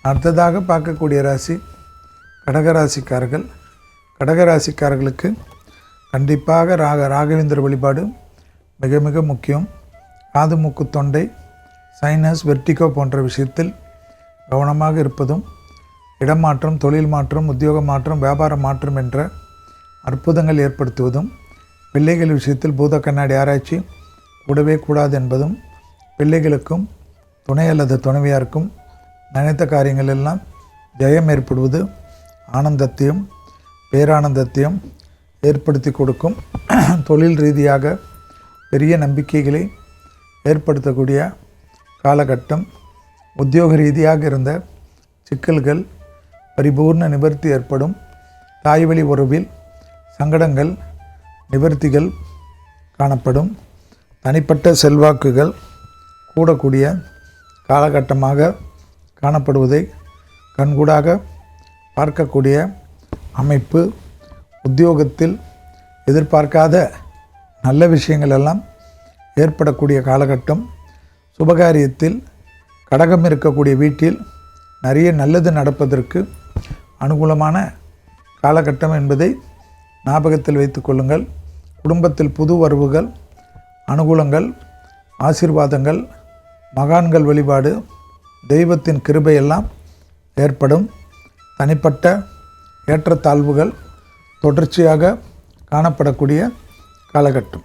அடுத்ததாக பார்க்கக்கூடிய ராசி கடகராசிக்காரர்கள். கடகராசிக்காரர்களுக்கு கண்டிப்பாக ராகவேந்திர வழிபாடு மிக மிக முக்கியம். காது மூக்கு தொண்டை சைனஸ் வெர்டிகோ போன்ற விஷயத்தில் கவனமாக இருப்பதும், இடமாற்றம், தொழில் மாற்றம், உத்தியோக மாற்றம், வியாபார மாற்றம் என்ற அற்புதங்கள் ஏற்படுத்துவதும், பிள்ளைகள் விஷயத்தில் பூத கண்ணாடி ஆராய்ச்சி கூடவே கூடாது என்பதும், பிள்ளைகளுக்கும் துணை அல்லது துணைவியாருக்கும் நினைத்த காரியங்கள் எல்லாம் ஜெயம் ஏற்படுவது ஆனந்தத்தையும் பேரானந்தத்தையும் ஏற்படுத்தி கொடுக்கும். தொழில் ரீதியாக பெரிய நம்பிக்கைகளை ஏற்படுத்தக்கூடிய காலகட்டம். உத்தியோக ரீதியாக இருந்த சிக்கல்கள் பரிபூர்ண நிவர்த்தி ஏற்படும். தாய் வழி உறவில் சங்கடங்கள் நிவர்த்திகள் காணப்படும். தனிப்பட்ட செல்வாக்குகள் கூடக்கூடிய காலகட்டமாக காணப்படுவதை கண்கூடாக பார்க்கக்கூடிய அமைப்பு. உத்தியோகத்தில் எதிர்பார்க்காத நல்ல விஷயங்கள் எல்லாம் ஏற்படக்கூடிய காலகட்டம். சுபகாரியத்தில் கடகம் இருக்கக்கூடிய வீட்டில் நிறைய நல்லது நடப்பதற்கு அனுகூலமான காலகட்டம் என்பதை ஞாபகத்தில் வைத்து கொள்ளுங்கள். குடும்பத்தில் புது வரவுகள், அனுகூலங்கள், ஆசீர்வாதங்கள், மகான்கள் வழிபாடு, தெய்வத்தின் கிருபையெல்லாம் ஏற்படும். தனிப்பட்ட ஏற்றத்தாழ்வுகள் தொடர்ச்சியாக காணப்படக்கூடிய காலகட்டம்.